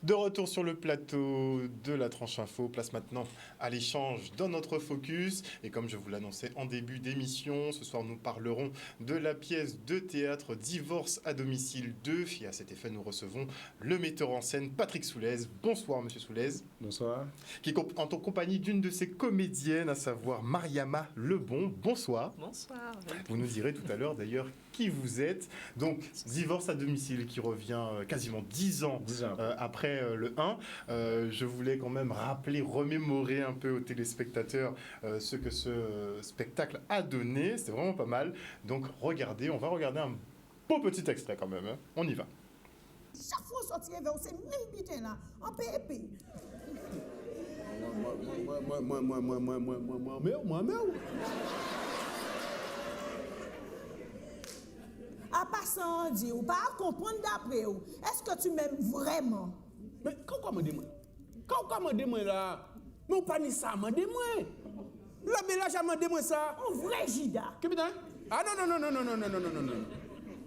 De retour sur le plateau de la tranche info, place maintenant à l'échange dans notre focus. Et comme je vous l'annonçais en début d'émission, ce soir nous parlerons de la pièce de théâtre Divorce à domicile 2. Et à cet effet, nous recevons le metteur en scène Patrick Soulez. Bonsoir Monsieur Soulez. Bonsoir. Qui est en compagnie d'une de ses comédiennes, à savoir Mariama Lebon. Bonsoir. Bonsoir. Vous nous direz tout à l'heure d'ailleurs qui vous êtes. Donc, Divorce à domicile qui revient quasiment 10 ans après le 1. Je voulais quand même rappeler, remémorer un peu aux téléspectateurs ce que ce spectacle a donné. C'était vraiment pas mal. Donc, regardez, on va regarder un beau petit extrait quand même. Hein. On y va. Chaque fois que sortir vers ces mêmes bitins là, en PEP. Moi. À passant, dit ou pas comprendre d'après ou. Est-ce que tu m'aimes vraiment? Mais quand me demande? Quand me demande là? Mais pas ni ça, me demande. La bella jamais demande ça. En vrai, Gida. Que putain? Ah non.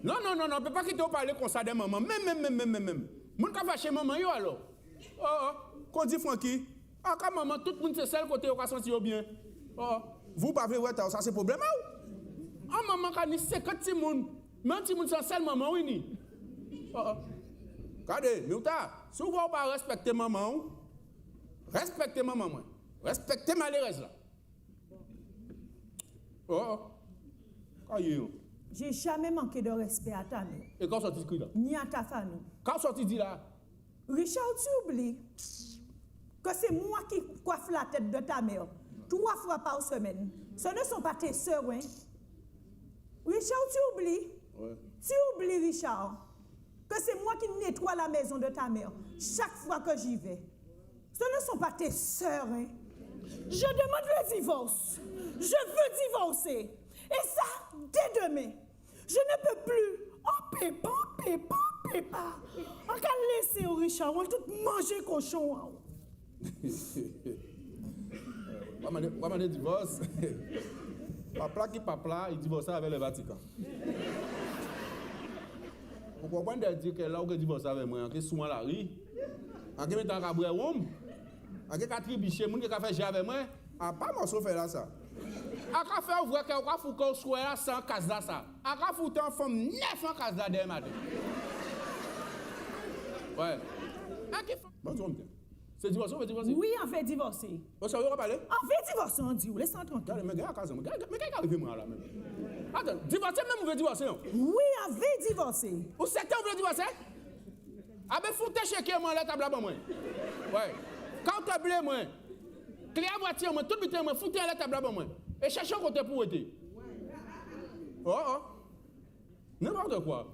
Non, on peut pas quitter au parler comme ça de maman. Même. Moun ka fâché maman yo alors. Oh, qu'on dit Francky. Ah, quand maman, tout le monde c'est seul côté, on va sentir bien. Oh, vous pas vrai, ça c'est problème ou? Ah, maman, quand ni 50 petits moun. Même si moun sont seul maman, oui ni. Oh. Regardez, Mouta, si vous ne pas respecter maman, respectez maman, moi. Respectez ma malheureuse là. Oh. Aïe. J'ai jamais manqué de respect à ta mère. Et quand sorti là? Ni à ta famille. Quand sorti dit là? Richard, tu oublies que c'est moi qui coiffe la tête de ta mère 3 fois par semaine. Ce ne sont pas tes sœurs, hein? Richard, tu oublies? Ouais. Tu oublies, Richard, que c'est moi qui nettoie la maison de ta mère chaque fois que j'y vais. Ce ne sont pas tes sœurs, hein? Je demande le divorce. Je veux divorcer. Et ça, dès demain. Je ne peux plus. On peut pas. On va laisser au Richard, on va tout manger cochon. On va me divorce. Papa qui papa, il divorce avec le Vatican. Vous comprenez dire que là où il divorce avec moi, il est souvent la rue. En quel temps il y a un homme, en quel cas il y a un homme qui a fait gérer avec moi, ah, pas moi, sauf là ça. A ka fait ouvrir que on faut qu'on soit là sans casa ça. A ka foutre en forme 9 en casa demain matin. Ouais. A qui bonjour. C'est divorcer, on veut divorcer. Oui, on fait divorcer. On ça va parler? On fait divorcer, on dit, laisse-moi tranquille. Mais gars, casa, mais qu'est-ce qui arrive moi là même? Attends, divorcer même on veut divorcer non? Oui, on veut divorcer. Ou secteur on veut divorcer? Ah ben foutre chez moi la table là moi. Ouais. Quand tu blé moi. Clé à voiture moi, tout bitin moi, foutre la table là moi. Et chercher un côté pour aider. Oh. N'importe quoi.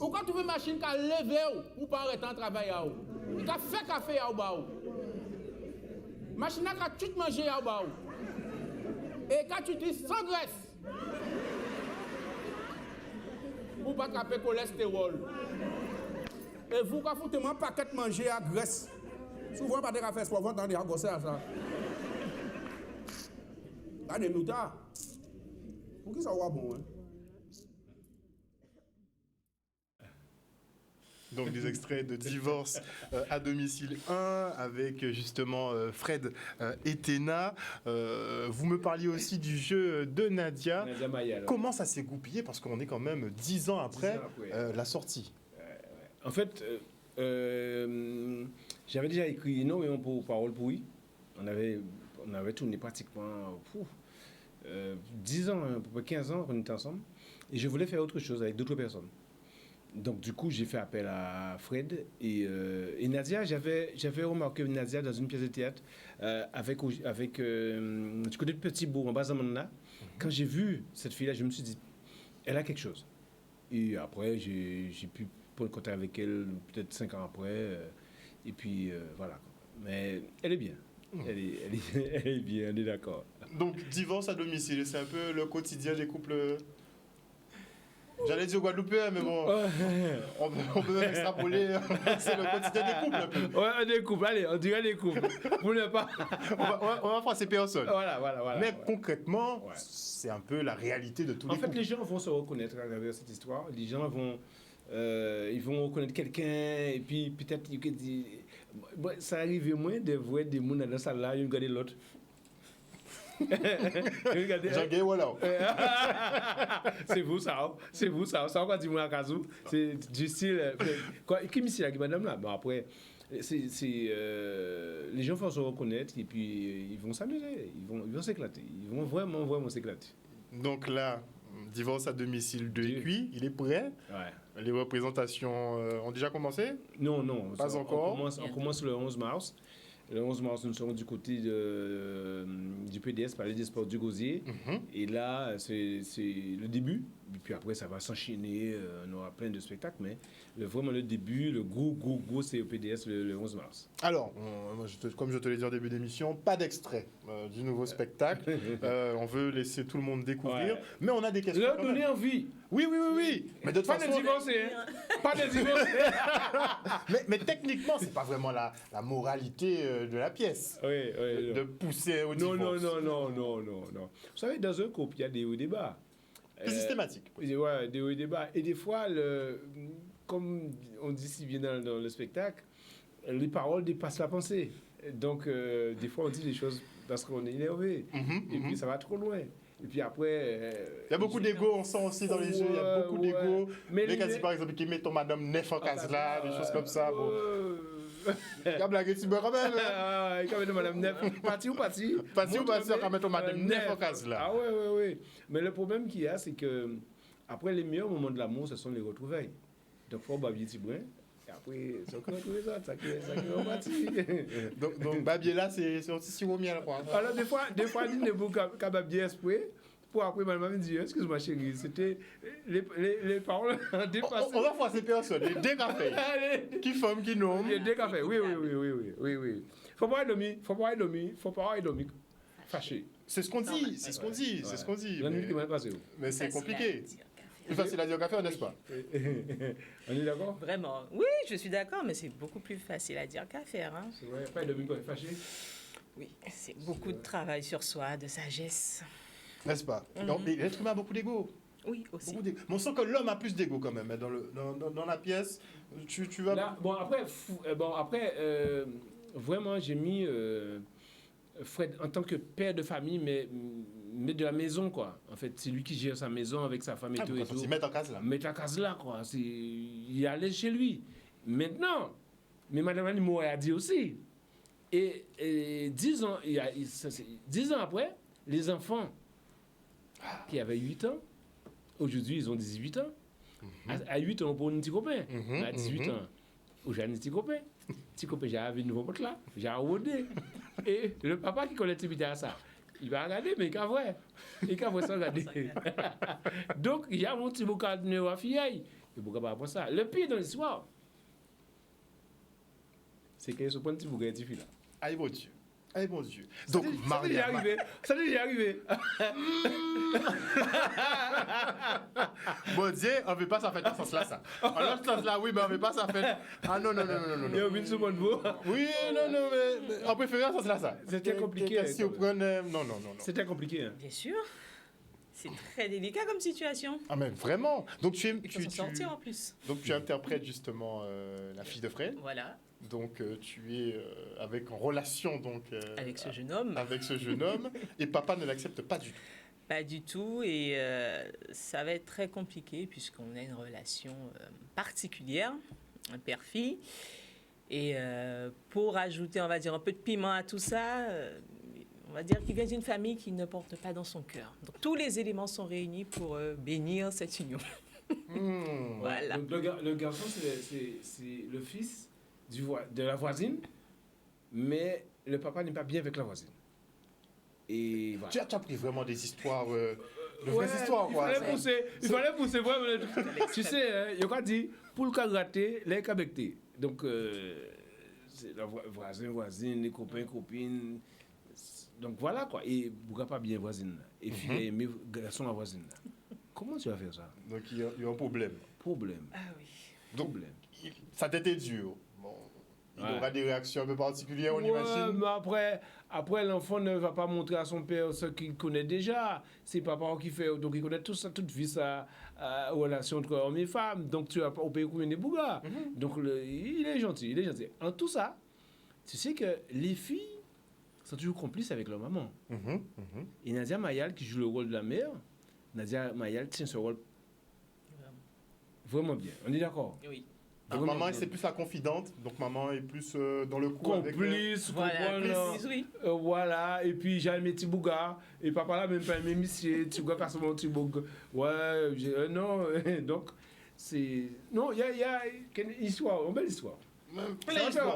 Ou quand tu veux une machine qui a levé ou pas arrêter en travail, il a fait café à bas. Machine qui a tout mangé à bas. Et quand tu dis sans graisse, ou pas attraper cholestérol. Et vous, quand vous foutez un paquet de manger à graisse, souvent pas de café, soit vous entendez à gosser à ça. Allez, Mouta. Pour qui ça va bon, hein? Donc des extraits de Divorce à domicile 1 avec justement Fred et Téna. Vous me parliez aussi du jeu de Nadia. Maya, comment ça s'est goupillé? Parce qu'on est quand même 10 ans après, la sortie. En fait, j'avais déjà écrit énormément pour Parole Pourrie. On avait tourné pratiquement 10 ans, à peu près 15 ans qu'on était ensemble. Et je voulais faire autre chose avec d'autres personnes. Donc du coup, j'ai fait appel à Fred et Nadia. J'avais remarqué Nadia dans une pièce de théâtre avec du côté de Petit-Bourg, en bas de Manna. Quand j'ai vu cette fille-là, je me suis dit, elle a quelque chose. Et après, j'ai pu prendre contact avec elle peut-être 5 ans après. Et puis voilà. Mais elle est bien. Elle est bien, on est d'accord. Donc, divorce à domicile, c'est un peu le quotidien des couples. J'allais dire Guadeloupéen, mais bon, on peut même extrapoler. C'est le quotidien des couples un peu. Ouais, des couples, allez, on dirait des couples. Vous ne pas. on va faire CP au sol. Voilà. Mais concrètement, c'est un peu la réalité de tous les couples. En fait, les gens vont se reconnaître à travers cette histoire. Les gens vont. Ils vont reconnaître quelqu'un et puis peut-être Bon, ça arrive moins de voir des gens dans la salle là, ils regardent l'autre. Jean-Gay, voilà. C'est vous ça, ça on dit moi à Kazou, c'est du style quoi qui ici là madame là. Bon après c'est les gens vont se reconnaître et puis ils vont s'amuser, ils vont s'éclater, ils vont vraiment s'éclater. Donc là, divorce à domicile de Écuy, il est prêt. Ouais. Les représentations ont déjà commencé? Non, Pas encore. On commence le 11 mars. Le 11 mars, nous serons du côté du PDS, Palais des Sports du Gosier. Et là, c'est le début. Et puis après, ça va s'enchaîner. On aura plein de spectacles. Mais vraiment, le début, le gros, c'est au PDS le 11 mars. Alors, comme je te l'ai dit en début d'émission, pas d'extrait du nouveau spectacle. On veut laisser tout le monde découvrir. Ouais. Mais on a des questions. Leur donner envie. Oui. Mais de toute façon, pas de divorcer. Pas de divorcer. mais techniquement, c'est pas vraiment la moralité de la pièce. Oui. De pousser au divorce. Non. Vous savez, dans un couple, il y a des hauts et des bas. C'est systématique. Ouais, des hauts et des bas. Et des fois, comme on dit si bien dans le spectacle, les paroles dépassent la pensée. Donc, des fois, on dit des choses parce qu'on est énervé. Et puis, ça va trop loin. Et puis après... il y a beaucoup d'ego, on sent aussi dans les jeux, il y a beaucoup d'ego. Mais quasi par exemple, qui met ton madame neuf en case là, des choses comme ça. Bon. Il y a blague, tu me quand même. Il y a madame neuf. Parti ou parti, on va mettre ton madame neuf en case là. Ah ouais. Mais le problème qu'il y a, c'est que après les meilleurs moments de l'amour, ce sont les retrouvailles. Donc, il faut babier petit brin. Et après, ça peut retrouver ça qui est reparti. Donc, babier là, c'est aussi si vous miel. Alors, des fois, il ne faut qu'à babier esprit. Pour après, ma maman me dit, excuse-moi chérie, c'était les paroles dépassées. On va voir ces personnes, les deux cafés. Qui font, qui non. Les deux cafés, oui. Faut pas être dormi. Fâché. C'est ce qu'on dit. La nuit qui m'a passé. Mais c'est compliqué. Plus facile à dire au café, n'est-ce pas? On est d'accord? Vraiment. Oui, je suis d'accord, mais c'est beaucoup plus facile à dire qu'à faire. Hein. C'est vrai, pas être dormi quand il est fâché. Oui, c'est beaucoup de travail sur soi, de sagesse. N'est-ce pas? Donc, l'être humain a beaucoup d'ego. Oui, aussi. Mais on sent que l'homme a plus d'ego quand même. Dans la pièce, tu vas... Là, après, vraiment, j'ai mis Fred en tant que père de famille, mais de la maison, quoi. En fait, c'est lui qui gère sa maison avec sa femme et tout. Il met en case là. Mettre en case là, quoi. Il est à l'aise chez lui. Maintenant, mais Madame Animo a dit aussi. Et 10 ans après, les enfants qui avaient 8 ans, aujourd'hui, ils ont 18 ans. À 8 ans, on prend un petit copain. À 18 ans, j'ai un petit copain. Petit copain, j'ai un nouveau pote là. J'ai un rodé. Et le papa qui connaît à ça, il va regarder, mais il va voir. Il va voir ça regarder. Donc, il y a mon petit boucan de à fille. Il ne peut pas apprendre ça. Le pire dans l'histoire, c'est qu'il se prend un petit boucan de fille là. Aïe, mon Dieu. Donc, Maria. Ça lui est arrivé. Bon Dieu, on ne veut pas ça faire dans ce sens-là, ça. En l'autre sens-là, oui, mais on ne veut pas ça faire. Ah non. Il y a une seconde vous. Oui, non, mais en préférence, sens-là, ça. C'était compliqué. Non. C'était compliqué. Bien sûr. C'est très délicat comme situation. Ah, mais vraiment. Donc, Il faut s'en sortir en plus. Donc, tu interprètes justement la fille de Fred. Voilà. Donc, tu es en relation donc, avec ce jeune homme. Et papa ne l'accepte pas du tout. Pas du tout. Et ça va être très compliqué puisqu'on a une relation particulière, un père-fille. Et pour ajouter, on va dire, un peu de piment à tout ça, on va dire qu'il vient d'une famille qui ne porte pas dans son cœur. Donc, tous les éléments sont réunis pour bénir cette union. Voilà. Donc, le garçon, c'est le fils de la voisine, mais le papa n'est pas bien avec la voisine. Et voilà. Tu as pris vraiment des histoires, de vraies histoires, quoi. Il fallait pousser vraiment. Tu sais, il y a quoi dit, pour le cas raté, les cas bectés. Donc, c'est la voisine, les copains, copines. Donc voilà, quoi. Et pourquoi pas bien voisine. Et puis, mais garçon la voisine. Comment tu vas faire ça? Donc, il y a un problème. Ah oui. Donc, ça t'était dur. Il aura des réactions un peu particulières, on imagine. Mais après, l'enfant ne va pas montrer à son père ce qu'il connaît déjà. C'est papa qui fait, donc il connaît tout ça, toute vie, sa relation entre homme et femme. Donc tu vas pas au pays comme une bouga. Donc il est gentil. En tout ça, tu sais que les filles sont toujours complices avec leur maman. Et Nadia Mayal, qui joue le rôle de la mère, Nadia Mayal tient ce rôle vraiment bien. On est d'accord? Oui. Donc maman, c'est plus la confidente, donc maman est plus dans le coup avec... Complice, Voilà, complice, oui. voilà, et puis j'ai un petit bouga, et papa là même pas aimé monsieur, tu vois, parce que mon petit bouga, ouais, non, donc, c'est... Non, il y a une histoire, une belle histoire.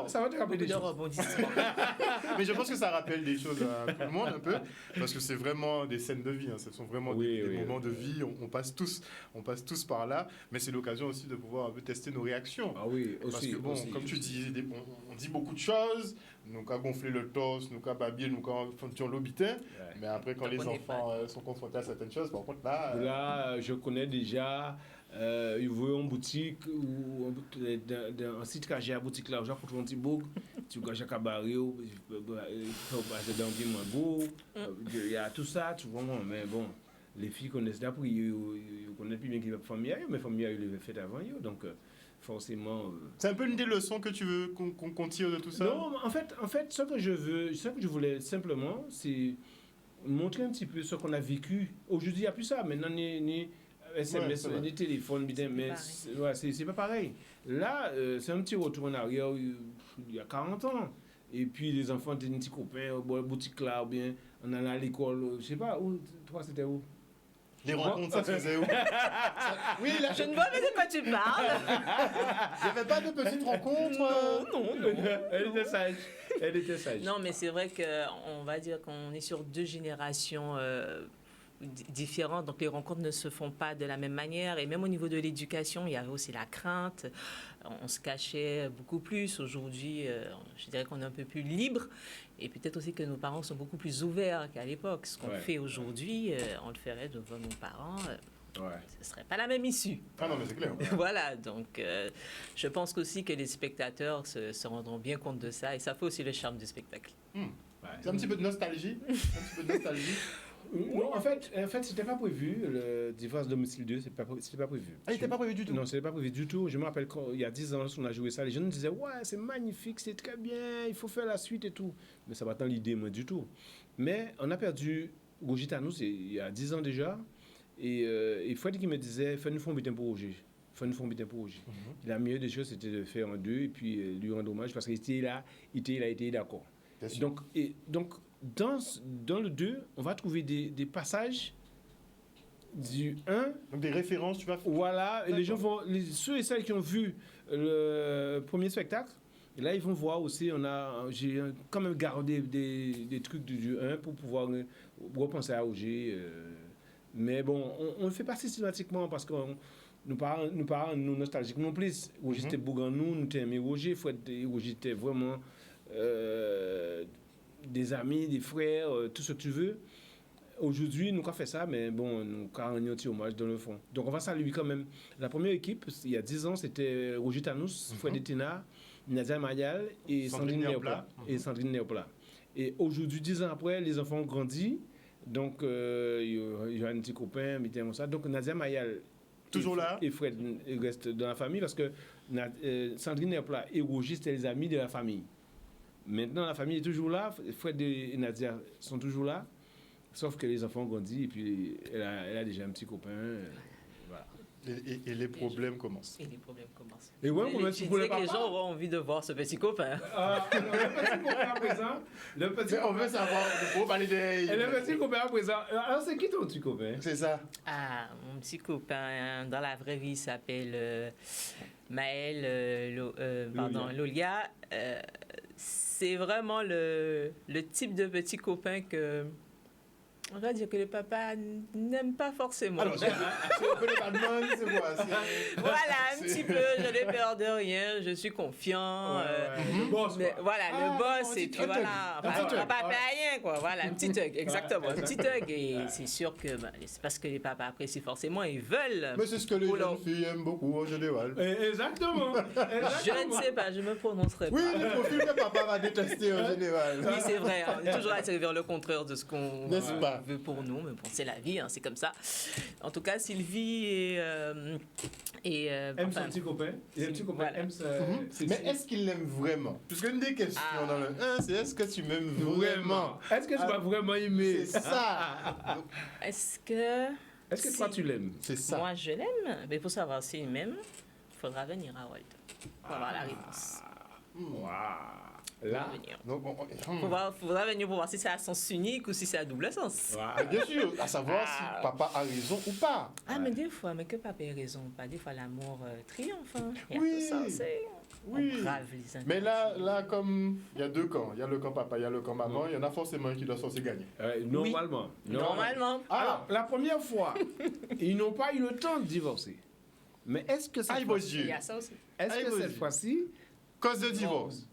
Ça va te rappeler des De choses. rebondissements. Mais je pense que ça rappelle des choses à tout le monde un peu, parce que c'est vraiment des scènes de vie, hein. Ce sont vraiment des moments de vie, on passe tous par là, mais c'est l'occasion aussi de pouvoir un peu tester nos réactions. Ah oui, aussi. Parce que bon, aussi. comme tu dis, on dit beaucoup de choses, nous qu'à gonfler le torse, nous qu'à babiller, nous qu'à faire l'obitin, mais après quand les enfants sont confrontés à certaines choses, par contre là... Là, je connais déjà... ils vont en boutique ou dans un site que j'ai à boutique là, genre pour un petit bouc, tu vois, j'ai cabaret, il faut passer dans un mango, il y a tout ça, tu vois, mais bon, les filles connaissent d'après, ils connaissent plus bien qu'ils veulent famille, mais famille, ils l'avaient fait avant, donc forcément. C'est un peu une des leçons que tu veux qu'on tire de tout ça? Non, en fait, ce que je voulais simplement, c'est montrer un petit peu ce qu'on a vécu. Aujourd'hui, il n'y a plus ça, maintenant, ni SMS, ni téléphone, mais c'est pas pareil. Là, c'est un petit retour en arrière, il y a 40 ans. Et puis les enfants étaient des petits copains, au boutique là, ou bien on allait à l'école, je sais pas, où, toi c'était où? Les rencontres, ça se faisait où? Oui, là, Je ne vois pas de quoi tu parles. il n'y avait pas de petites rencontres? Non. Elle était sage. Non, mais c'est vrai qu'on va dire qu'on est sur deux générations différentes, donc les rencontres ne se font pas de la même manière. Et même au niveau de l'éducation, il y avait aussi la crainte. On se cachait beaucoup plus. Aujourd'hui, je dirais qu'on est un peu plus libre. Et peut-être aussi que nos parents sont beaucoup plus ouverts qu'à l'époque. Ce qu'on fait aujourd'hui, on le ferait devant nos parents. Ce ne serait pas la même issue. Ah non, mais c'est clair. Voilà, donc je pense aussi que les spectateurs se rendront bien compte de ça. Et ça fait aussi le charme du spectacle. C'est un petit peu de nostalgie. Non, en fait, c'était pas prévu. Le divorce domicile 2, c'était pas prévu. Ah, il n'était pas prévu du tout? Non, c'était pas prévu du tout. Je me rappelle quand, il y a 10 ans, on a joué ça, les gens nous disaient, ouais, c'est magnifique, c'est très bien, il faut faire la suite et tout. Mais ça va pas l'idée, moi, du tout. Mais on a perdu Roger Tanous il y a 10 ans déjà. Et Fred qui me disait, fais-nous faire un butin pour Roger. La meilleure des choses, c'était de faire en deux et puis lui rendre hommage parce qu'il était là, il était d'accord. Donc, dans le 2, on va trouver des passages du 1. Donc des références, tu vas... Voilà, et les gens vont... ceux et celles qui ont vu le premier spectacle, et là, ils vont voir aussi, j'ai quand même gardé des trucs du 1 pour pouvoir repenser à Roger. Mais bon, on ne le fait pas systématiquement parce que nous parlons nostalgiques non plus. Roger, c'était Bougan, nous aimé Roger. Roger était vraiment... des amis, des frères, tout ce que tu veux. Aujourd'hui, nous avons fait ça, mais bon, nous avons un petit hommage dans le fond. Donc, on va saluer quand même. La première équipe, il y a 10 ans, c'était Roger Tanous, Fred Etina, Nadia Mayal et Sandrine Néopla. Et aujourd'hui, 10 ans après, les enfants ont grandi. Donc, il y a un petit copain, ça. Donc, Nadia Mayal toujours là et Fred restent dans la famille parce que Sandrine Néopla et Roger, c'était les amis de la famille. Maintenant, la famille est toujours là. Fred et Nadia sont toujours là. Sauf que les enfants ont grandi et puis elle a déjà un petit copain. Voilà. Et les problèmes commencent. Et ouais, tu disais que les gens auront envie de voir ce petit copain. Le petit copain à présent. On veut savoir. Le petit copain à présent. Alors, c'est qui ton petit copain? C'est ça. Ah, mon petit copain, dans la vraie vie, il s'appelle Maël Lolia. C'est vraiment le type de petit copain que, on va dire que le papa n'aime pas forcément. Alors, c'est un peu le Batman, c'est quoi? Voilà, un petit peu, je n'ai peur de rien, je suis confiant. Le boss, mais, voilà, le boss, et puis voilà. Papa fait rien, quoi. Voilà, un petit thug, exactement. Un petit thug. Et c'est sûr que c'est parce que les papas apprécient forcément, ils veulent. Mais c'est ce que les jeunes filles aiment beaucoup en général. Exactement. Je ne sais pas, je me prononcerai pas. Oui, le profil que papa va détester en général. Oui, c'est vrai. On est toujours attiré vers le contraire de ce qu'on... N'est-ce pas? Voilà. veut pour nous, mais bon, c'est la vie, hein, c'est comme ça. En tout cas, Sylvie Aime son petit copain. Et le petit copain voilà. aime sa... Mais est-ce qu'il l'aime vraiment? Puisque une des questions dans le 1, c'est est-ce que tu m'aimes vraiment? Est-ce que tu m'as vraiment aimé? C'est ça. est-ce que... Est-ce que toi, tu l'aimes? C'est ça. Moi, je l'aime, mais pour savoir s'il m'aime, il faudra venir à Walt pour avoir la réponse. Waouh! Faut Là, venir. Donc, Faudra venir pour voir si c'est à sens unique ou si c'est à double sens. waouh. bien sûr, à savoir si papa a raison ou pas. Ah, mais des fois, mais que papa ait raison ou pas, des fois l'amour triomphe. Hein. Il y a Oui. tout ça, c'est... Oui. On brave les Mais là, comme il y a deux camps, il y a le camp papa, il y a le camp maman, il y en a forcément un qui doit censé gagner. Normalement. Normalement. Alors, la première fois, ils n'ont pas eu le temps de divorcer. Mais est-ce que cette Aïe, fois-ci, Dieu. Il y a ça aussi. est-ce Aïe, que vas-y. cette fois-ci, Cause de divorce.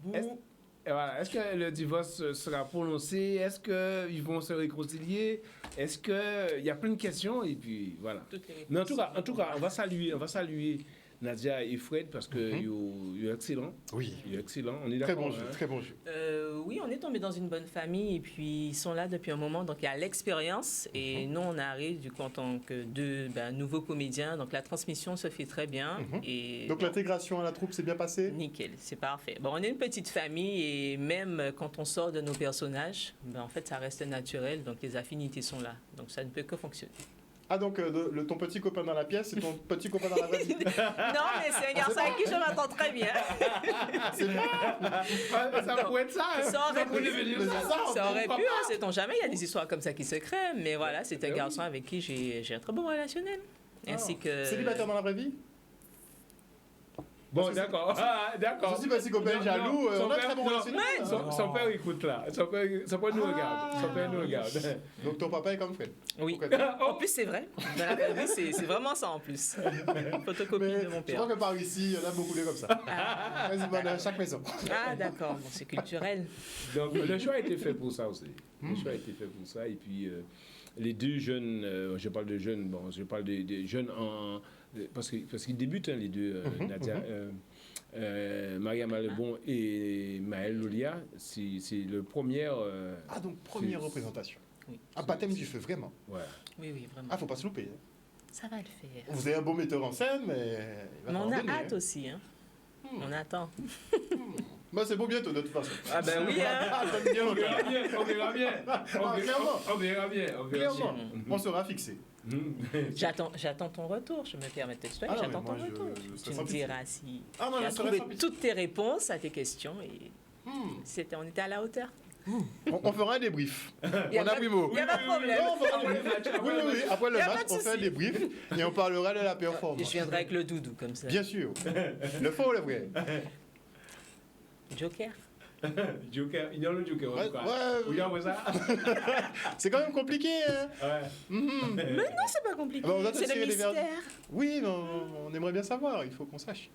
est-ce que le divorce sera prononcé? Est-ce qu'ils vont se réconcilier? Est-ce qu'il y a plein de questions? Et puis, voilà. Toutes les Mais en tout cas, on va saluer Nadia et Fred parce que ils sont excellents. Oui. Ils sont excellents. On est Très d'accord. bon jeu, hein? très bon jeu. Oui, on est tombé dans une bonne famille et puis ils sont là depuis un moment, donc il y a l'expérience et nous on arrive du coup en tant que deux nouveaux comédiens, donc la transmission se fait très bien et Donc l'intégration à la troupe s'est bien passée? nickel, c'est parfait. Bon, on est une petite famille et même quand on sort de nos personnages, en fait ça reste naturel, donc les affinités sont là, donc ça ne peut que fonctionner. Ah donc ton petit copain dans la pièce, c'est ton petit copain dans la vraie vie. Non, mais c'est un garçon avec qui je m'entends très bien. Ça pourrait être ça. hein? Ça aurait pourrait pu, devenir ça aurait pu, hein, sait-on jamais, il y a des histoires comme ça qui se créent, mais voilà, c'est un garçon avec qui j'ai un très bon relationnel. Ainsi que... Célibataire dans la vraie vie? Bon, d'accord. D'accord. Je suis petit copain jaloux, on a un très bon relationnel. Son père écoute là. Son père nous regarde. Son père nous regarde. Donc ton papa est comme Fred. Oui. En plus, c'est vrai. Dans la vraie vie, c'est vraiment ça en plus. Photocopie Mais de mon je père. crois que par ici, il y en a beaucoup de comme ça. Quasiment dans chaque maison. Ah, d'accord. Bon, c'est culturel. Donc le choix a été fait pour ça aussi. Le choix a été fait pour ça. Et puis les deux jeunes, je parle de jeunes, bon, je parle des jeunes en... Parce qu'ils débutent, hein, les deux, Nadia, Maria Malebon et Maëlle Lolia. C'est le premier... Ah donc première représentation. Oui. Un baptême du feu, vraiment. Ouais. Oui, oui, vraiment. Ah, faut pas se louper. Hein. Ça va le faire. Vous avez un bon metteur en scène, mais... il va Mais on falloir a donner, hâte hein. aussi. Hein. On attend. Bah, c'est beau bientôt, de toute façon. Ah ben oui, hein. Ah, donne bien On longtemps. verra bien. On verra bien. clairement. On verra bien. Clairement, on sera fixé. J'attends ton retour. Je me permets de te tutoyer. Ah non, mais J'attends moi, ton je retour. serai Tu sans me pitié. diras si Ah non, tu je as serai trouvé sans pitié. toutes tes réponses à tes questions et on était à la hauteur. On fera un débrief. Y a On pas- a pris mot. y a pas de problème. Non, on fera un débrief. Oui. Après le Y a match, pas de on fait un souci. débrief et on parlera de la Je performance. viendrai avec le doudou comme ça. Bien sûr. Le faux ou le vrai? Joker. Joker. Il y a le Joker. Ouais, Vous y ça? C'est quand même compliqué. Hein. Ouais. Mais non, c'est pas compliqué. Ah bah, on doit te C'est tirer le les verres. mystère. Oui, mais on aimerait bien savoir. Il faut qu'on sache.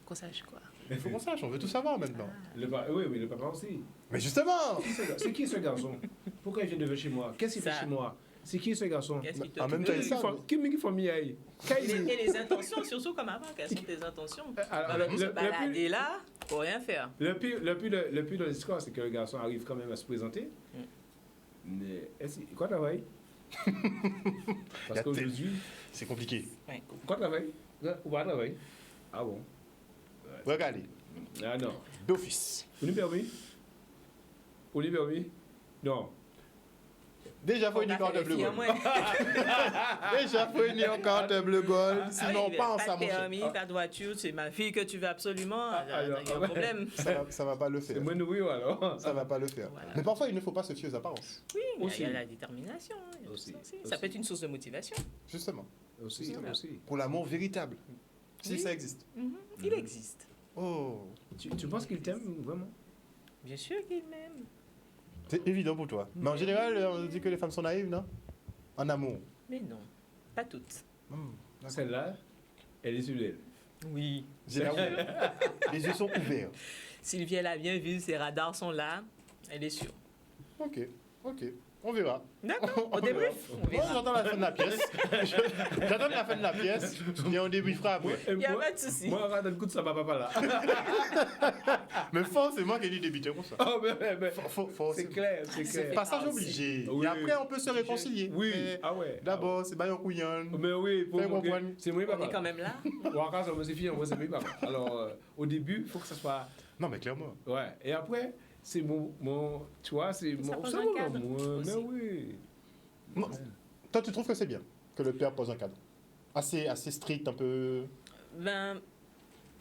Qu'on sache quoi. Il faut qu'on sache. On veut tout savoir maintenant. Oui, mais le papa aussi. Mais justement. C'est qui ce garçon? Pourquoi il vient de chez moi? Qu'est-ce qu'il fait Ça. chez moi? C'est qui ce garçon? Qu'est-ce qui te En même temps, ils savent. Qui famille aille? et les intentions, surtout comme avant, quelles sont tes intentions? Alors, Bah, se balader là, pour rien faire. Le pire de l'histoire, c'est que le garçon arrive quand même à se présenter. Mais quoi travail? Parce qu'aujourd'hui, C'est compliqué. Ouais. quoi travail? Où va travailler? Ah bon? Regardez. Ah non. D'office. Vous nous permis? Vous nous permis? Non. Déjà, faut une carte bleu gold. Déjà, faut une carte bleu gold. Sinon, pense pas à de mon cher. permis, pas de voiture, c'est ma fille que tu veux absolument. Il y a alors, un problème. Ça va pas le C'est faire. moi nourrir alors. Ça va pas le faire. Voilà. Mais parfois, il ne faut pas se fier aux apparences. Oui, mais Aussi. il y a la détermination. hein, il y a tout Aussi. ça aussi. Aussi. Ça peut être une source de motivation. Justement. Aussi. Pour l'amour véritable. Si Oui. ça existe. Il existe. Oh. Tu penses qu'il t'aime vraiment? Bien sûr qu'il m'aime. C'est évident pour toi. Mais en général, on dit que les femmes sont naïves, non? En amour. Mais non, pas toutes. Celle-là, elle est sur elle. Oui. J'ai la ouïe. Les yeux sont ouverts. Sylvie, elle a bien vu, ses radars sont là. Elle est sûre. Ok. On verra. D'accord, on débrief. On verra. J'entends la fin de la pièce. J'attends la fin de la pièce et on débriefera après. Il n'y a pas de souci. Moi, on va coup de ça, papa là. Mais forcément, qu'il y ait des débutants comme ça. Oh, mais C'est clair, c'est clair. passage obligé. Oui. Et après, on peut se réconcilier. Oui, Mais ah ouais. D'abord, c'est Bayon Couillon. Mais oui, Fais comprendre. c'est moi, On est papa. quand même là. Ou encore, ça me suffit, moi, c'est moi, papa. Alors, au début, il faut que ça soit. Non, mais clairement. Ouais, et après, c'est mon. Tu vois, c'est Ça mon. pose C'est un mon cadre moi. Mais aussi. oui. Non. Toi, tu trouves que c'est bien que le père pose un cadre assez strict, un peu. Ben,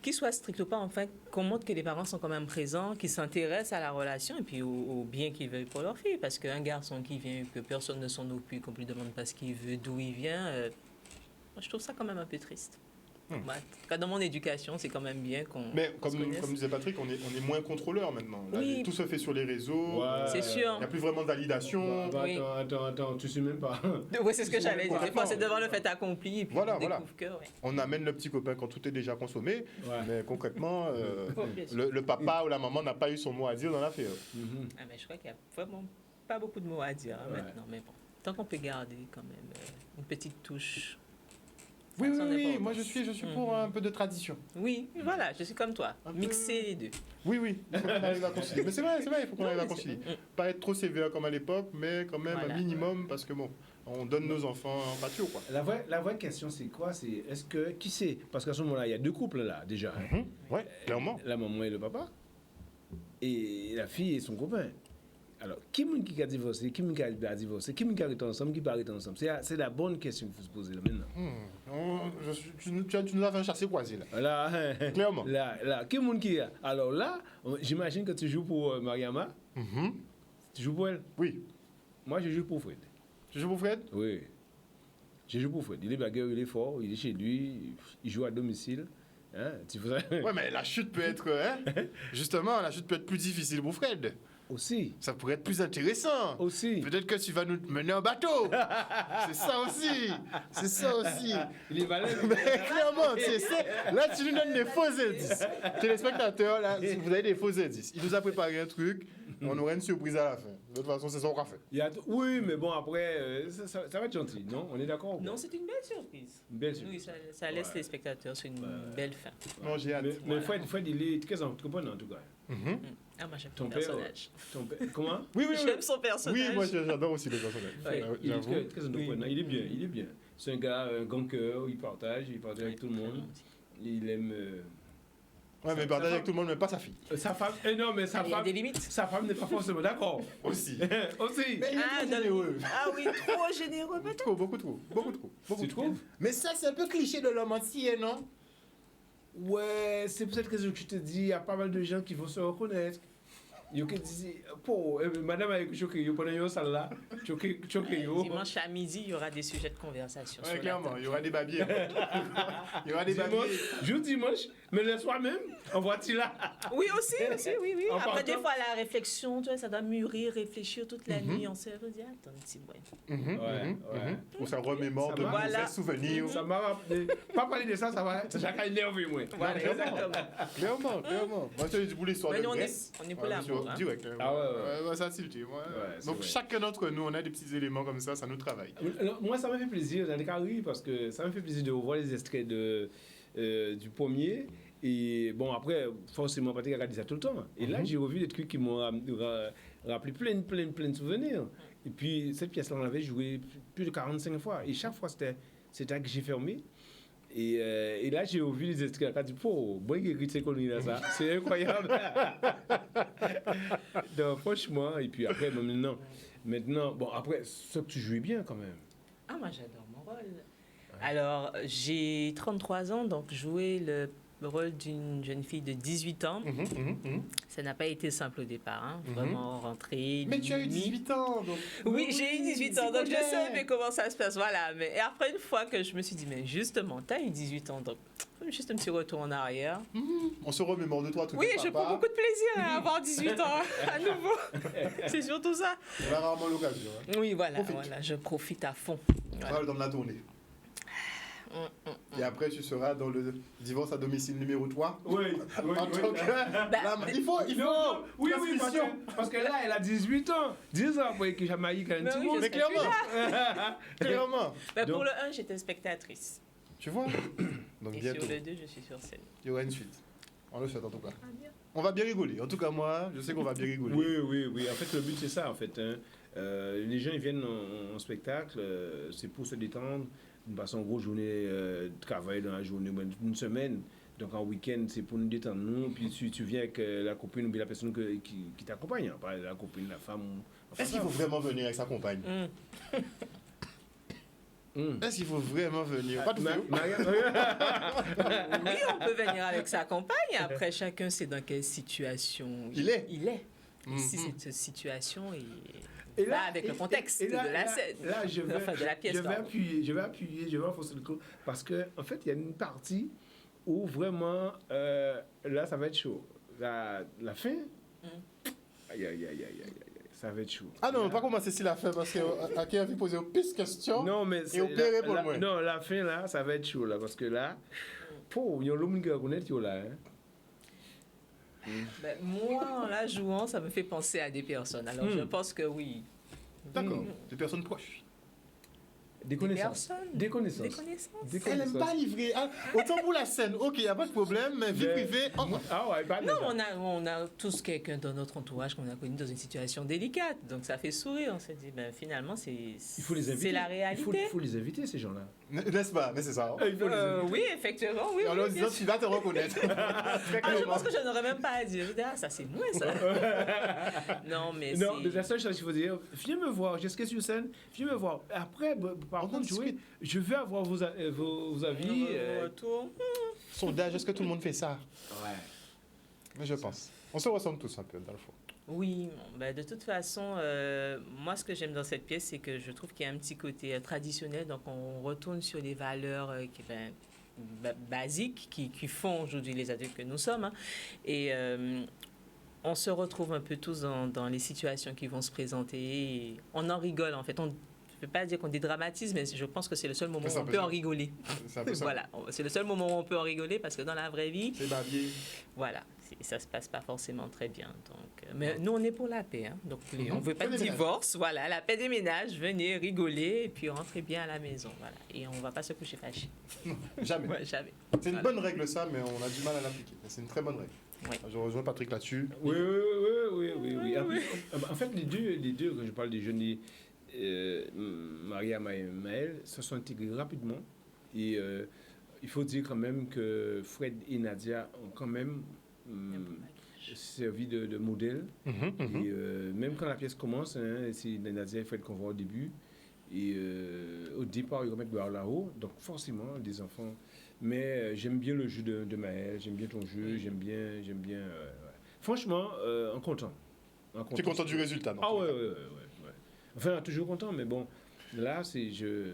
qu'il soit strict ou pas, enfin, qu'on montre que les parents sont quand même présents, qu'ils s'intéressent à la relation et puis au bien qu'ils veulent pour leur fille. Parce qu'un garçon qui vient, que personne ne s'en occupe, qu'on ne lui demande pas ce qu'il veut, d'où il vient, moi, je trouve ça quand même un peu triste. Ouais, en tout cas, dans mon éducation, c'est quand même bien qu'on Mais se connaisse. comme disait Patrick, on est moins contrôleur maintenant. Là, Oui. tout se fait sur les réseaux. Ouais. C'est sûr. Il n'y a plus vraiment de validation. Oui. Attends, tu sais même pas. Oui, c'est ce que j'allais dire. Des fois, Complètement. c'est devant le fait accompli et puis Voilà, on voilà. découvre que, ouais. On amène le petit copain quand tout est déjà consommé. Ouais. Mais concrètement, Bien sûr. le papa ou la maman n'a pas eu son mot à dire dans l'affaire. Ah, mais je crois qu'il n'y a vraiment pas beaucoup de mots à dire Ouais. maintenant. Mais bon, tant qu'on peut garder quand même une petite touche. Oui, ça a oui, son oui. importance. Moi, je suis pour un peu de tradition. Oui, voilà, je suis comme toi. Un peu- Mixer les deux. Oui, oui. Il faut qu'on arrive à concilier. Mais c'est vrai, il faut qu'on arrive à concilier. Pas être trop sévère comme à l'époque, mais quand même Voilà. un minimum parce que bon, on donne nos enfants en pâture, quoi. La vraie question, c'est quoi? C'est est-ce que. Qui c'est? Parce qu'à ce moment-là, il y a deux couples là, déjà. Hein. Ouais, clairement. La maman et le papa. Et la fille et son copain. Alors, qui a divorcé? Qui a divorcé? Qui a été ensemble? Qui pas été ensemble? C'est la bonne question qu'il faut se poser là maintenant. Tu nous as fait un chassé croisé là. Là, Clairement. là, qui a? Alors là, j'imagine que tu joues pour Mariama. Tu joues pour elle? Oui. Moi, je joue pour Fred. Tu joues pour Fred? Oui. Je joue pour Fred. Il est bagarre, il est fort, il est chez lui, il joue à domicile. Hein? Tu vois ça? Ouais, mais la chute peut être. Hein, justement, la chute peut être plus difficile pour Fred. Aussi. Ça pourrait être plus intéressant. Aussi. Peut-être que tu vas nous mener en bateau. C'est ça aussi. C'est ça aussi. Il est valable. Mais clairement, là, tu nous donnes des faux indices. Téléspectateurs, là, si vous avez des faux indices. Il nous a préparé un truc. On aurait une surprise à la fin. De toute façon, c'est ça qu'on a fait. Oui, mais bon, après, ça va être gentil, non? On est d'accord? ou pas? Non, c'est une belle surprise. Une belle Oui, surprise. ça laisse les spectateurs sur une belle fin. Non, j'ai hâte. Mais Fred, il est très entrepreneur en tout cas. Ah, moi j'aime Ton son père, personnage. Comment? Oui, oui, oui. J'aime son personnage. Oui, moi, j'adore aussi les personnages. Ouais. Il est J'avoue. très entrepreneur. Il est bien. C'est un gars, un grand cœur, il partage avec tout le monde. Il aime. Ouais, mais partage avec tout le monde, mais pas sa fille. Sa femme. Non, mais sa Il y a femme. des limites. Sa femme n'est pas forcément d'accord. Aussi. Aussi. Mais il est Ah, trop généreux. Ah oui, trop généreux peut-être. Trop, beaucoup trop. Beaucoup trop. Beaucoup Tu trop. trouves? Mais ça, c'est un peu cliché de l'homme entier, non? Ouais, c'est peut-être que je te dis, il y a pas mal de gens qui vont se reconnaître. Yo qui dit, madame avec choqué, yo pendant yo salle là, choqué yo. Dimanche à midi, il y aura des sujets de conversation. Ouais, sur la clairement, table. il y aura des babiers. Il y aura des Dimanche, babiers. jour dimanche, mais le soir même, on voit-il là. Oui, aussi, oui. En Après, des partant- fois, la réflexion, tu vois, ça doit mûrir, réfléchir toute la nuit. On se dit, attends, un petit bout. Ouais. On s'en remémore Ça de va. mauvais Voilà. souvenirs. Ça m'a rappelé. Pas parler de ça, ça va. Chacun énervé, moi. Voilà, exactement. Clairement. Moi, je te dis pour l'histoire Mais de nous, on Grèce. est pour Ouais, l'amour. hein. Direct. Ah ouais. Ça, c'est le truc, ouais. c'est Donc, vrai. chacun d'entre nous, on a des petits éléments comme ça nous travaille. Moi, ça m'a fait plaisir, dans les cas, oui, parce que ça m'a fait plaisir de voir les extraits du premier. Et bon, après, forcément, Patrick a regardé ça tout le temps. Et là, j'ai revu des trucs qui m'ont rappelé plein de souvenirs. Et puis, cette pièce-là, on l'avait jouée plus de 45 fois. Et chaque fois, c'était à guichet fermé. Et là, j'ai revu les extraits. J'ai dit, oh, bon, il écrit ces conneries-là, ça. C'est incroyable. Donc, franchement, et puis après, maintenant, bon, après, ça que tu jouais bien quand même. Ah, moi, j'adore mon rôle. Alors, j'ai 33 ans, donc jouer le rôle d'une jeune fille de 18 ans, ça n'a pas été simple au départ. Hein. Vraiment rentrer. Mais tu as eu limite. 18 ans, donc. Oui, j'ai eu 18 ans, donc je sais mais comment ça se passe. Voilà. Mais et après, une fois que je me suis dit, mais justement, tu as eu 18 ans, donc juste un petit retour en arrière. On se remémore de toi tout Oui, je prends beaucoup de plaisir à avoir 18 ans à nouveau. C'est surtout ça. On a rarement l'occasion. Hein. Oui, voilà, Profite. je profite à fond. On va dans la tournée. Et après, tu seras dans le divorce à domicile numéro 3. Oui, oui, En tant que... Là, il faut... Non, oui, transmission. parce que là, elle a 18 ans. 10 ans après que Jamaïque a un Mais petit oui, mot. je Mais clairement. Clairement. Bah, pour Donc- le 1, j'étais spectatrice. Tu vois? Donc Et bientôt, sur le 2, je suis sur scène. il y aura une suite. On le souhaite en tout cas. Ah, bien. On va bien rigoler. En tout cas, moi, je sais qu'on va bien rigoler. Oui. En fait, le but, c'est ça, en fait. Hein. Les gens, ils viennent en spectacle, c'est pour se détendre. Nous passons une grosse journée de travail dans la journée, une semaine. Donc, en week-end, c'est pour nous détendre, nous. Puis, tu viens avec la copine ou bien la personne qui t'accompagne. Hein. Pas la copine, la femme. Est-ce qu'il faut vraiment venir avec sa compagne? Est-ce qu'il faut vraiment venir? Pas tout fait. Oui, on peut venir avec sa compagne. Après, chacun sait dans quelle situation Il est. Ici, cette situation est Et là, avec le contexte de la scène. Là, Enfin, de la pièce. je vais appuyer, je vais enfoncer le coup. Parce qu'en fait, il y a une partie où vraiment, là, ça va être chaud. La fin, aïe. Ça va être chaud. Ah non, pas commencer si la fin, parce qu'à qui a vu poser une piste question. Non, mais Et opérer pour le moins. Non, la fin, là, ça va être chaud, là. Parce que là, il y a l'homme qui reconnaît, là. Hein. Ben, moi, en la jouant, ça me fait penser à des personnes. Alors, je pense que oui. D'accord. Des personnes proches. Des connaissances. personnes. Des connaissances. Des connaissances. Des Elle n'aime pas livrer. Ah, autant pour la scène, ok, il n'y a pas de problème, mais vie privée. Ah ouais, pas Non, déjà. on a tous quelqu'un dans notre entourage qu'on a connu dans une situation délicate. Donc, ça fait sourire. On se dit, ben, finalement, Il faut les inviter. c'est la réalité. Il faut les inviter, ces gens-là. N'est-ce pas? Mais c'est ça. Il faut les inviter. Oui, effectivement, oui. Et en oui, leur bien disant, sûr. tu vas te reconnaître. Très Ah, je clairement. pense que je n'aurais même pas à dire. Je dis, ah, ça c'est moi, ça. Non, mais Non, c'est... la seule chose qu'il faut dire, viens me voir, j'ai sur scène, viens me voir. Après, par On contre, discute. je veux avoir vos avis. Retour. Sondage, est-ce que tout le monde fait ça? Ouais. Mais je pense. On se ressemble tous un peu, dans le fond. Oui, ben, de toute façon, moi, ce que j'aime dans cette pièce, c'est que je trouve qu'il y a un petit côté traditionnel. Donc, on retourne sur les valeurs basiques qui font aujourd'hui les adultes que nous sommes. Hein. Et on se retrouve un peu tous dans les situations qui vont se présenter. Et on en rigole, en fait. Je ne peux pas dire qu'on dédramatise, mais je pense que c'est le seul moment où on peut en rigoler. C'est un peu ça. Voilà, c'est le seul moment où on peut en rigoler parce que dans la vraie vie, C'est babier. voilà, ça se passe pas forcément très bien. Donc, mais nous, on est pour la paix. Hein. Donc, on veut pas de Paix des ménages. divorce. Voilà, la paix des ménages. Venez rigoler et puis rentrer bien à la maison. Voilà. Et on va pas se coucher fâché. Jamais. Ouais, jamais. C'est une bonne règle, ça, mais on a du mal à l'appliquer. Mais c'est une très bonne règle. Oui. Je rejoins Patrick là-dessus. Oui. En fait, les deux, quand je parle des jeunes, Mariam et Maël, se sont intégrés rapidement. Et il faut dire quand même que Fred et Nadia ont quand même servi de modèle. Et même quand la pièce commence, hein, c'est Nadia et Fred qu'on voit au début. Et au départ, ils remettent là-haut. Donc forcément, des enfants. Mais j'aime bien le jeu de Maël, j'aime bien ton jeu, j'aime bien. Ouais. Franchement, en content. Tu es content du résultat, non? Ah ouais. Enfin, toujours content, mais bon, là,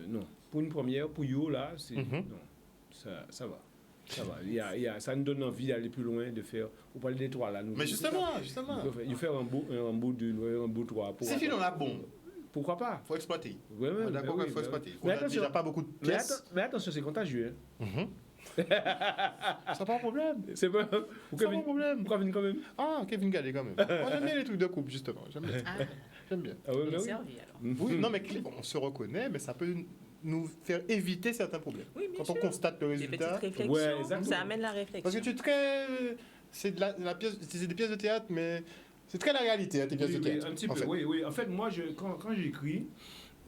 non. Pour une première, pour You, là, c'est... Non, ça va. Ça va. Ça nous donne envie d'aller plus loin, de faire... On parle des trois, là. Mais justement. Il faut faire un bout d'une, un bout trois. C'est fini, on a bon. Pourquoi pas? Faut exploiter. Ouais, On est d'accord qu'il faut exploiter. On Mais a attention. déjà pas beaucoup de pièces. Mais attention, c'est contagieux. Hein. C'est pas un problème. C'est pas... C'est pas un problème. Pourquoi venir quand même? Ah, Kevin Gallet, quand même. Moi, j'aime bien les trucs de couple, justement. J'aime bien. J'aime bien. Ah ouais, On est mais oui. servi, alors. Oui, non, mais on se reconnaît, mais ça peut nous faire éviter certains problèmes. Oui, bien Quand on sûr. constate le Des petites résultat. réflexions. Ouais, exactement. Ça amène la réflexion. Parce que tu es très. C'est de la pièce, c'est des pièces de théâtre, mais c'est très la réalité, hein, tes pièces de Oui, théâtre. un petit en peu, fait. oui. En fait, moi, quand j'écris,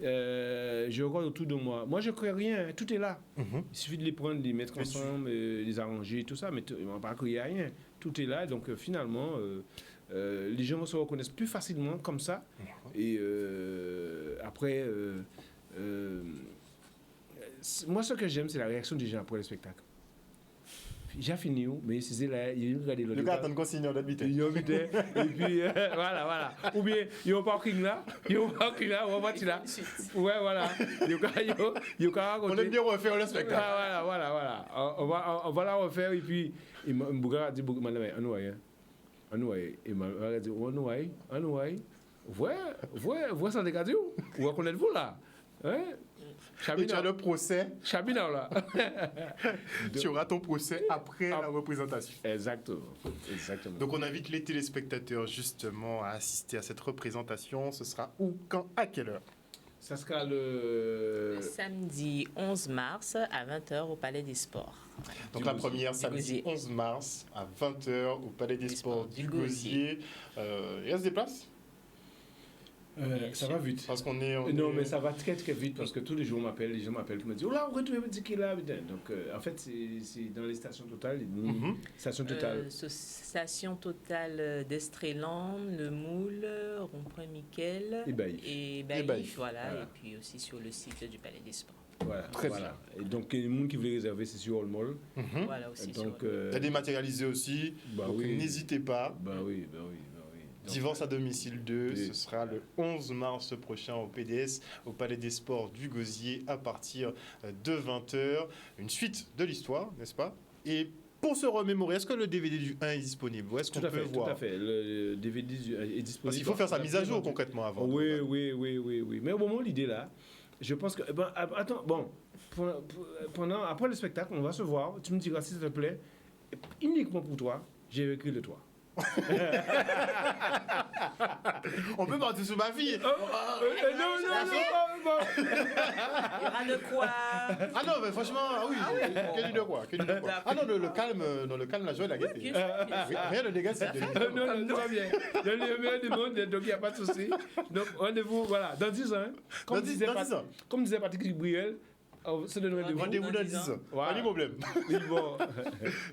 je regarde autour de moi. Moi, je ne crée rien, tout est là. Il suffit de les prendre, de les mettre ensemble, les arranger, tout ça, mais on ne va pas créer rien. Tout est là, donc finalement, les gens se reconnaissent plus facilement comme ça. Et après, moi, ce que j'aime, c'est la réaction des gens après le spectacle. J'ai fini, mais c'est là, il a regardé Le gars attend de consigner d'habiter. ils ont mis et puis voilà. Ou bien ils ont parking là, on va là. Ouais, voilà. Ils ont On aime bien refaire le spectacle. voilà. On va la refaire et puis il m'a dit madame Anouaye. Il m'a dit Anouaye. Ouais, ça dégage ou reconnaître-vous là. Ouais. Et tu as le procès. Chabina, là. Tu auras ton procès après la représentation. Exactement. Exactement. Donc on invite les téléspectateurs justement à assister à cette représentation. Ce sera où, quand, à quelle heure? Ça sera Le samedi 11 mars à 20h au Palais des Sports. Donc la première, samedi 11 mars à 20h au Palais des Sports du Gosier. Il reste des places? Ça va vite. Parce qu'on est... Non, mais ça va très très vite parce que tous les jours les gens m'appellent, qui me disent oh là, on retrouve un ticket là. Donc en fait, c'est dans les stations totales. Station totale. Station totale d'Estréland, Le Moule, Rond-Point Miquel Et Baïf. Voilà. Et puis aussi sur le site du Palais des Sports. Voilà. Très bien. Et donc, les gens qui veulent réserver, c'est sur All Mall. Voilà aussi. Donc, il y a dématérialisé aussi. Donc n'hésitez pas. Oui. Divorce à domicile 2, ce sera le 11 mars prochain au PDS, au Palais des Sports du Gosier, à partir de 20h. Une suite de l'histoire, n'est-ce pas? Et pour se remémorer, est-ce que le DVD du 1 est disponible? Ou est-ce qu'on peut voir? Tout à fait. Le DVD est disponible. Parce qu'il faut faire sa mise à jour concrètement avant. Oui. Mais au moment l'idée là, je pense que... attends, bon, après le spectacle, on va se voir. Tu me diras s'il te plaît, uniquement pour toi, j'ai écrit le toit. On peut partir sur ma fille. Non. Il y aura de quoi. Ah non, mais franchement, oui. Quel de quoi? Ah non, le calme, la joie, la gaieté. Rien de négatif. Non, tout va bien. Dans le meilleur du monde, donc il n'y a pas de souci. Donc rendez-vous, voilà, dans 10 ans. Comme disait Patrick Briel, c'est le rendez-vous dans 10 ans. Pas de problème. Bon.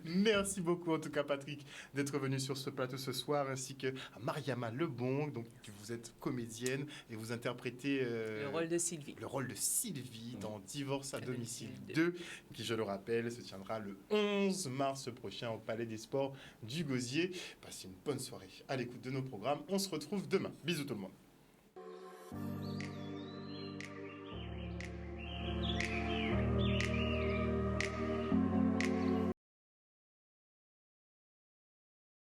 Merci beaucoup en tout cas Patrick d'être venu sur ce plateau ce soir, ainsi que à Mariama Lebon, donc vous êtes comédienne et vous interprétez le rôle de Sylvie. Le rôle de Sylvie dans Divorce à domicile 2, qui je le rappelle se tiendra le 11 mars prochain au Palais des Sports du Gosier. Passez une bonne soirée à l'écoute de nos programmes. On se retrouve demain. Bisous tout le monde.